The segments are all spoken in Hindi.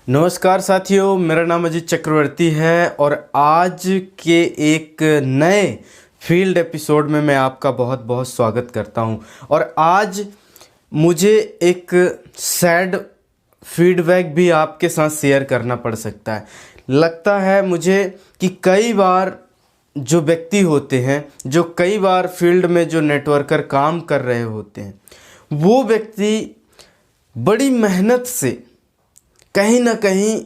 नमस्कार साथियों, मेरा नाम अजीत चक्रवर्ती है और आज के एक नए फील्ड एपिसोड में मैं आपका बहुत बहुत स्वागत करता हूं। और आज मुझे एक सैड फीडबैक भी आपके साथ शेयर करना पड़ सकता है। लगता है मुझे कि कई बार जो व्यक्ति होते हैं, जो कई बार फील्ड में जो नेटवर्कर काम कर रहे होते हैं, वो व्यक्ति बड़ी मेहनत से कहीं ना कहीं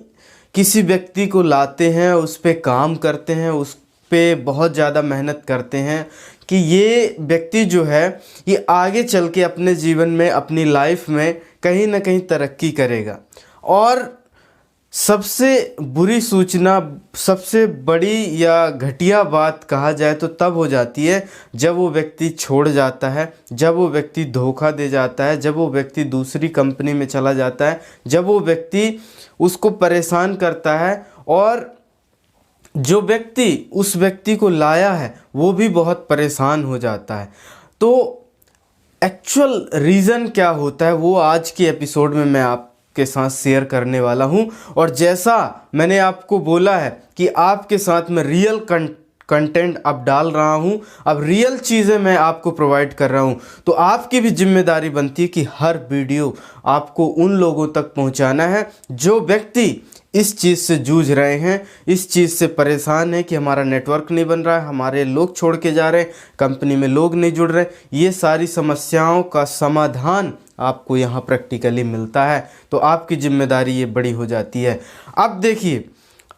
किसी व्यक्ति को लाते हैं, उस पे काम करते हैं, उस पे बहुत ज़्यादा मेहनत करते हैं कि ये व्यक्ति जो है ये आगे चल के अपने जीवन में, अपनी लाइफ में कहीं ना कहीं तरक्की करेगा। और सबसे बुरी सूचना, सबसे बड़ी या घटिया बात कहा जाए तो तब हो जाती है जब वो व्यक्ति छोड़ जाता है, जब वो व्यक्ति धोखा दे जाता है, जब वो व्यक्ति दूसरी कंपनी में चला जाता है, जब वो व्यक्ति उसको परेशान करता है और जो व्यक्ति उस व्यक्ति को लाया है वो भी बहुत परेशान हो जाता है। तो एक्चुअल रीज़न क्या होता है वो आज के एपिसोड में मैं आपके साथ शेयर करने वाला हूं। और जैसा मैंने आपको बोला है कि आपके साथ मैं रियल कंटेंट अब डाल रहा हूं, अब रियल चीज़ें मैं आपको प्रोवाइड कर रहा हूं, तो आपकी भी जिम्मेदारी बनती है कि हर वीडियो आपको उन लोगों तक पहुंचाना है जो व्यक्ति इस चीज़ से जूझ रहे हैं, इस चीज़ से परेशान है कि हमारा नेटवर्क नहीं बन रहा है, हमारे लोग छोड़ के जा रहे हैं, कंपनी में लोग नहीं जुड़ रहे। ये सारी समस्याओं का समाधान आपको यहाँ प्रैक्टिकली मिलता है, तो आपकी जिम्मेदारी ये बड़ी हो जाती है। अब देखिए,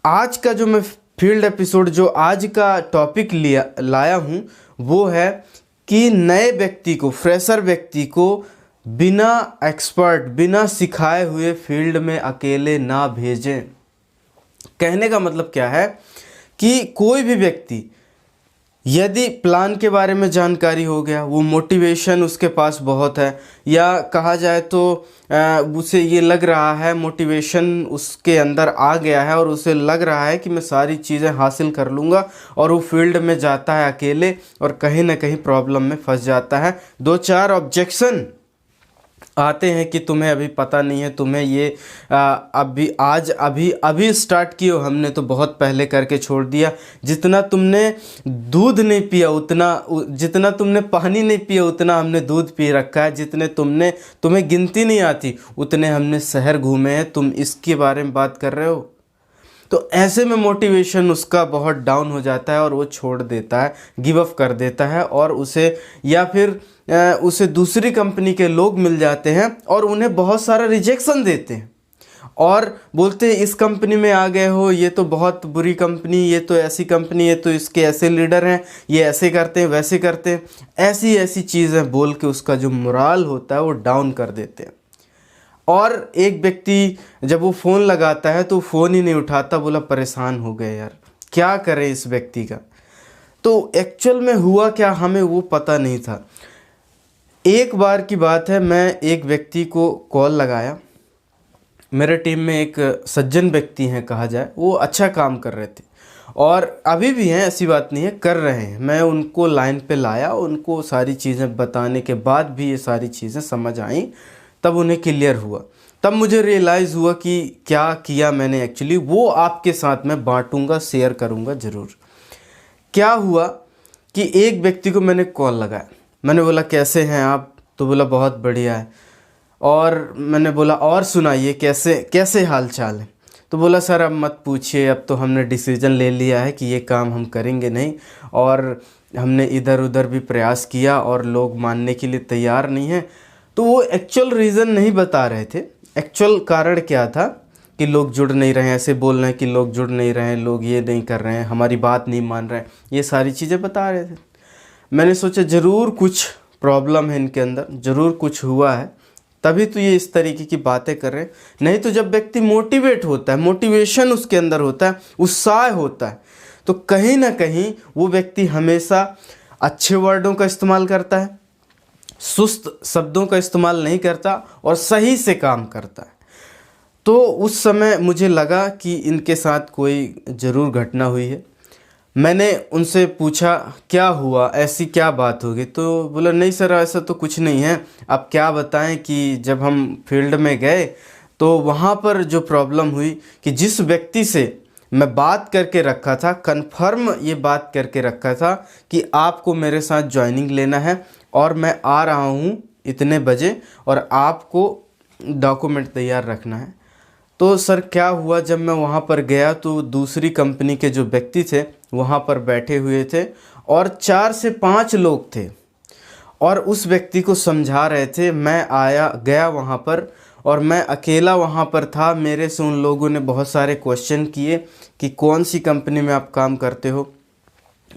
आज का जो मैं फील्ड एपिसोड, जो आज का टॉपिक लाया हूँ वो है कि नए व्यक्ति को, फ्रेशर व्यक्ति को बिना एक्सपर्ट, बिना सिखाए हुए फील्ड में अकेले ना भेजें। कहने का मतलब क्या है कि कोई भी व्यक्ति यदि प्लान के बारे में जानकारी हो गया, वो मोटिवेशन उसके पास बहुत है, या कहा जाए तो उसे ये लग रहा है, मोटिवेशन उसके अंदर आ गया है और उसे लग रहा है कि मैं सारी चीज़ें हासिल कर लूँगा, और वो फील्ड में जाता है अकेले और कहीं ना कहीं प्रॉब्लम में फंस जाता है। दो चार ऑब्जेक्शन आते हैं कि तुम्हें अभी पता नहीं है, तुम्हें ये अभी स्टार्ट किए हो, हमने तो बहुत पहले करके छोड़ दिया। जितना तुमने दूध नहीं पिया उतना, जितना तुमने पानी नहीं पिया उतना हमने दूध पी रखा है, जितने तुम्हें गिनती नहीं आती उतने हमने शहर घूमे हैं, तुम इसके बारे में बात कर रहे हो। तो ऐसे में मोटिवेशन उसका बहुत डाउन हो जाता है और वो छोड़ देता है, गिव अप कर देता है, और उसे या फिर उसे दूसरी कंपनी के लोग मिल जाते हैं और उन्हें बहुत सारा रिजेक्शन देते हैं और बोलते हैं इस कंपनी में आ गए हो, ये तो बहुत बुरी कंपनी, ये तो ऐसी कंपनी, ये तो इसके ऐसे लीडर हैं, ये ऐसे करते हैं, वैसे करते हैं, ऐसी ऐसी चीज़ें बोल के उसका जो मोराल होता है वो डाउन कर देते हैं। और एक व्यक्ति जब वो फ़ोन लगाता है तो फ़ोन ही नहीं उठाता, बोला परेशान हो गए यार, क्या करें इस व्यक्ति का। तो एक्चुअल में हुआ क्या हमें वो पता नहीं था। एक बार की बात है, मैं एक व्यक्ति को कॉल लगाया, मेरे टीम में एक सज्जन व्यक्ति हैं कहा जाए, वो अच्छा काम कर रहे थे और अभी भी हैं, ऐसी बात नहीं है, कर रहे हैं। मैं उनको लाइन पे लाया, उनको सारी चीज़ें बताने के बाद भी ये सारी चीज़ें समझ आई, तब उन्हें क्लियर हुआ, तब मुझे रियलाइज़ हुआ कि क्या किया मैंने एक्चुअली। वो आपके साथ मैं बांटूंगा, शेयर करूंगा ज़रूर। क्या हुआ कि एक व्यक्ति को मैंने कॉल लगाया, मैंने बोला कैसे हैं आप, तो बोला बहुत बढ़िया है, और मैंने बोला और सुनाइए कैसे कैसे हाल चाल है। तो बोला सर अब मत पूछिए, अब तो हमने डिसीज़न ले लिया है कि ये काम हम करेंगे नहीं, और हमने इधर उधर भी प्रयास किया और लोग मानने के लिए तैयार नहीं हैं। तो वो एक्चुअल रीज़न नहीं बता रहे थे, एक्चुअल कारण क्या था कि लोग जुड़ नहीं रहे हैं, ऐसे बोल रहे हैं कि लोग जुड़ नहीं रहे हैं, लोग ये नहीं कर रहे हैं, हमारी बात नहीं मान रहे हैं, ये सारी चीज़ें बता रहे थे। मैंने सोचा ज़रूर कुछ प्रॉब्लम है इनके अंदर, ज़रूर कुछ हुआ है, तभी तो ये इस तरीके की बातें कर रहे हैं। नहीं तो जब व्यक्ति मोटिवेट होता है, मोटिवेशन उसके अंदर होता है, उत्साह होता है, तो कहीं ना कहीं वो व्यक्ति हमेशा अच्छे वर्डों का इस्तेमाल करता है, सुस्त शब्दों का इस्तेमाल नहीं करता और सही से काम करता है। तो उस समय मुझे लगा कि इनके साथ कोई ज़रूर घटना हुई है। मैंने उनसे पूछा क्या हुआ, ऐसी क्या बात होगी, तो बोला नहीं सर ऐसा तो कुछ नहीं है। अब क्या बताएं कि जब हम फील्ड में गए तो वहाँ पर जो प्रॉब्लम हुई कि जिस व्यक्ति से मैं बात करके रखा था, कंफर्म ये बात करके रखा था कि आपको मेरे साथ ज्वाइनिंग लेना है और मैं आ रहा हूँ इतने बजे और आपको डॉक्यूमेंट तैयार रखना है। तो सर क्या हुआ, जब मैं वहाँ पर गया तो दूसरी कंपनी के जो व्यक्ति थे वहाँ पर बैठे हुए थे और 4 से 5 लोग थे और उस व्यक्ति को समझा रहे थे। मैं गया वहाँ पर और मैं अकेला वहाँ पर था। मेरे से उन लोगों ने बहुत सारे क्वेश्चन किए कि कौन सी कंपनी में आप काम करते हो।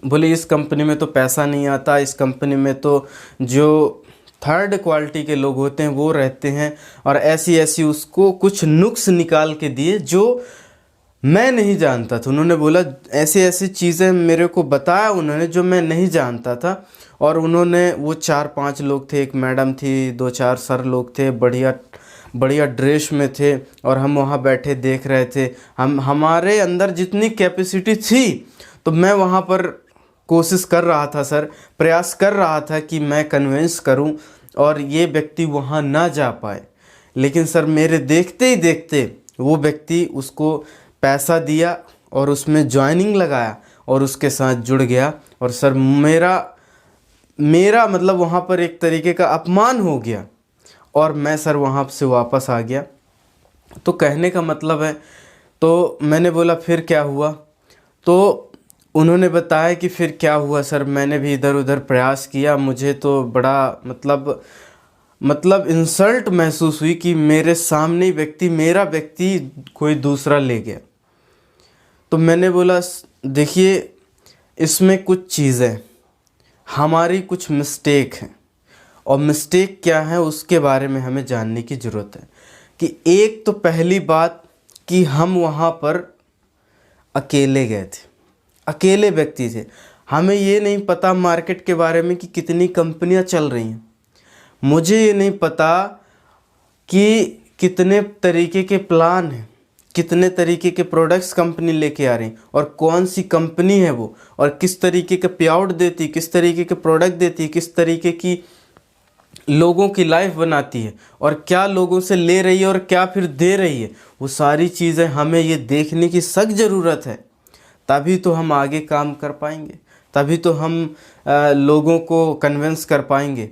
बोले इस कंपनी में तो पैसा नहीं आता, इस कंपनी में तो जो थर्ड क्वालिटी के लोग होते हैं वो रहते हैं, और ऐसी ऐसी उसको कुछ नुक्स निकाल के दिए जो मैं नहीं जानता था। उन्होंने बोला ऐसी ऐसी चीज़ें मेरे को बताया उन्होंने जो मैं नहीं जानता था। और उन्होंने वो 4-5 लोग थे, एक मैडम थी, 2-4 सर लोग थे, बढ़िया बढ़िया ड्रेस में थे और हम वहाँ बैठे देख रहे थे। हमारे अंदर जितनी कैपेसिटी थी तो मैं वहाँ पर कोशिश कर रहा था सर, प्रयास कर रहा था कि मैं कन्विंस करूं और ये व्यक्ति वहाँ ना जा पाए। लेकिन सर मेरे देखते ही देखते वो व्यक्ति उसको पैसा दिया और उसमें ज्वाइनिंग लगाया और उसके साथ जुड़ गया। और सर मेरा मतलब वहाँ पर एक तरीके का अपमान हो गया और मैं सर वहाँ से वापस आ गया। तो कहने का मतलब है, तो मैंने बोला फिर क्या हुआ, तो उन्होंने बताया कि फिर क्या हुआ सर। मैंने भी इधर उधर प्रयास किया, मुझे तो बड़ा मतलब इंसल्ट महसूस हुई कि मेरे सामने मेरा व्यक्ति कोई दूसरा ले गया। तो मैंने बोला देखिए इसमें कुछ चीज़ें हमारी कुछ मिस्टेक हैं और मिस्टेक क्या है उसके बारे में हमें जानने की ज़रूरत है। कि एक तो पहली बात कि हम वहाँ पर अकेले गए थे, अकेले व्यक्ति थे, हमें ये नहीं पता मार्केट के बारे में कि कितनी कंपनियां चल रही हैं। मुझे ये नहीं पता कि कितने तरीके के प्लान हैं, कितने तरीके के प्रोडक्ट्स कंपनी लेके आ रही हैं और कौन सी कंपनी है वो, और किस तरीके के पे आउट देती, किस तरीके के प्रोडक्ट देती, किस तरीके की लोगों की लाइफ बनाती है और क्या लोगों से ले रही है और क्या फिर दे रही है। वो सारी चीज़ें हमें ये देखने की सख्त ज़रूरत है, तभी तो हम आगे काम कर पाएंगे, तभी तो हम लोगों को कन्विंस कर पाएंगे।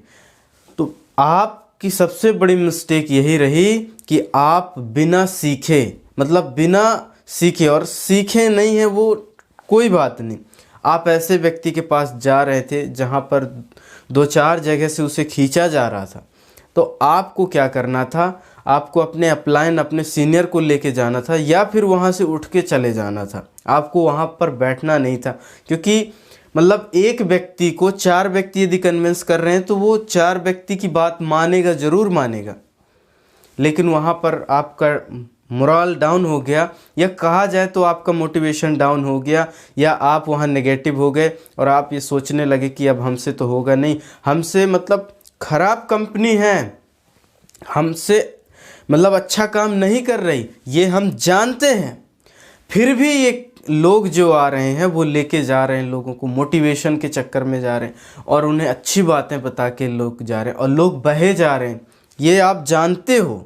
तो आपकी सबसे बड़ी मिस्टेक यही रही कि आप बिना सीखे, मतलब बिना सीखे, और सीखे नहीं है वो कोई बात नहीं, आप ऐसे व्यक्ति के पास जा रहे थे जहाँ पर 2-4 जगह से उसे खींचा जा रहा था। तो आपको क्या करना था, आपको अपने अपलाइन अपने सीनियर को लेके जाना था या फिर वहाँ से उठ के चले जाना था। आपको वहाँ पर बैठना नहीं था, क्योंकि मतलब एक व्यक्ति को 4 व्यक्ति यदि कन्विंस कर रहे हैं तो वो 4 व्यक्ति की बात मानेगा, ज़रूर मानेगा। लेकिन वहाँ पर आपका मोरल डाउन हो गया, या कहा जाए तो आपका मोटिवेशन डाउन हो गया, या आप वहाँ नेगेटिव हो गए और आप ये सोचने लगे कि अब हमसे तो होगा नहीं, हमसे मतलब ख़राब कंपनी है, हमसे मतलब अच्छा काम नहीं कर रही, ये हम जानते हैं। फिर भी ये लोग जो आ रहे हैं वो लेके जा रहे हैं लोगों को, मोटिवेशन के चक्कर में जा रहे हैं और उन्हें अच्छी बातें बता के लोग जा रहे हैं और लोग बहे जा रहे हैं, ये आप जानते हो,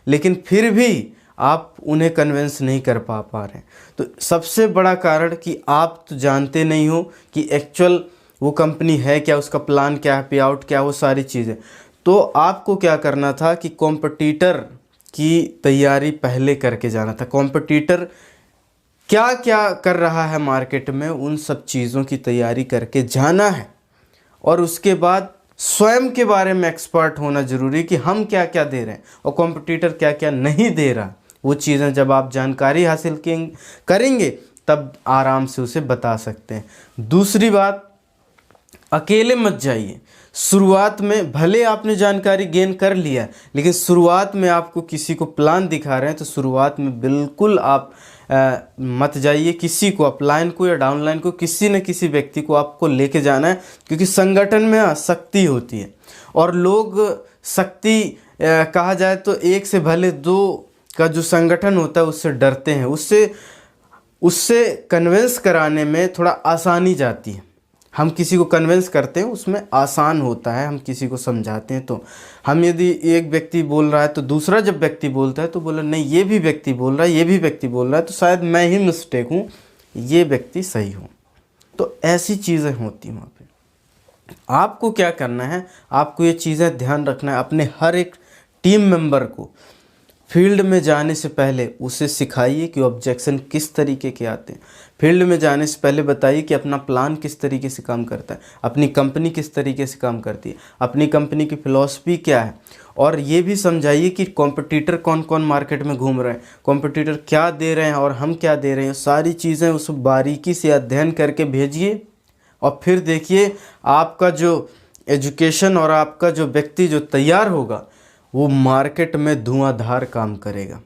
लेकिन फिर भी आप उन्हें कन्विंस नहीं कर पा रहे हैं। तो सबसे बड़ा कारण कि आप तो जानते नहीं हो कि एक्चुअल वो कंपनी है क्या, उसका प्लान क्या है, पे आउट क्या, वो सारी चीज़ें। तो आपको क्या करना था कि कॉम्पिटिटर की तैयारी पहले करके जाना था। कॉम्पिटिटर क्या क्या कर रहा है मार्केट में, उन सब चीज़ों की तैयारी करके जाना है और उसके बाद स्वयं के बारे में एक्सपर्ट होना ज़रूरी कि हम क्या क्या दे रहे हैं और कॉम्पिटिटर क्या क्या नहीं दे रहा। वो चीज़ें जब आप जानकारी हासिल करेंगे तब आराम से उसे बता सकते हैं। दूसरी बात, अकेले मत जाइए। शुरुआत में भले आपने जानकारी गेन कर लिया, लेकिन शुरुआत में आपको किसी को प्लान दिखा रहे हैं तो शुरुआत में बिल्कुल आप मत जाइए। किसी को, अपलाइन को या डाउनलाइन को, किसी न किसी व्यक्ति को आपको लेके जाना है, क्योंकि संगठन में शक्ति होती है और लोग शक्ति कहा जाए तो 1 से भले 2 का जो संगठन होता है उससे डरते हैं, उससे कन्विंस कराने में थोड़ा आसानी जाती है। हम किसी को कन्विंस करते हैं उसमें आसान होता है, हम किसी को समझाते हैं तो हम यदि एक व्यक्ति बोल रहा है तो दूसरा जब व्यक्ति बोलता है तो बोला नहीं ये भी व्यक्ति बोल रहा है, ये भी व्यक्ति बोल रहा है, तो शायद मैं ही मिस्टेक हूँ, ये व्यक्ति सही हूँ। तो ऐसी चीज़ें होती हैं वहाँ पे। आपको क्या करना है, आपको ये चीज़ें ध्यान रखना है। अपने हर एक टीम मेंबर को फील्ड में जाने से पहले उसे सिखाइए कि ऑब्जेक्शन किस तरीके के आते हैं। फील्ड में जाने से पहले बताइए कि अपना प्लान किस तरीके से काम करता है, अपनी कंपनी किस तरीके से काम करती है, अपनी कंपनी की फ़िलॉसफी क्या है। और ये भी समझाइए कि कॉम्पिटिटर कौन कौन मार्केट में घूम रहे हैं, कॉम्पिटिटर क्या दे रहे हैं और हम क्या दे रहे हैं। सारी चीज़ें उस बारीकी से अध्ययन करके भेजिए और फिर देखिए आपका जो एजुकेशन और आपका जो व्यक्ति जो तैयार होगा वो मार्केट में धुआंधार काम करेगा।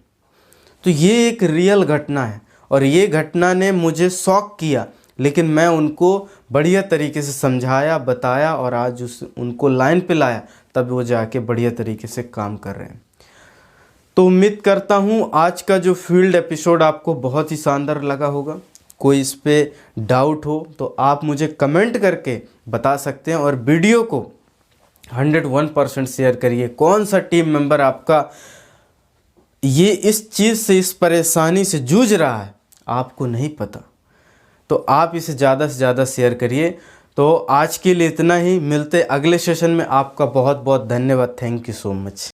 तो ये एक रियल घटना है और ये घटना ने मुझे शॉक किया, लेकिन मैं उनको बढ़िया तरीके से समझाया, बताया और आज उनको लाइन पे लाया, तब वो जाके बढ़िया तरीके से काम कर रहे हैं। तो उम्मीद करता हूँ आज का जो फील्ड एपिसोड आपको बहुत ही शानदार लगा होगा। कोई इस पे डाउट हो तो आप मुझे कमेंट करके बता सकते हैं और वीडियो को 101% शेयर करिए। कौन सा टीम मेंबर आपका ये इस चीज़ से, इस परेशानी से जूझ रहा है, आपको नहीं पता, तो आप इसे ज़्यादा से ज़्यादा शेयर करिए। तो आज के लिए इतना ही, मिलते अगले सेशन में। आपका बहुत बहुत धन्यवाद। Thank you so much.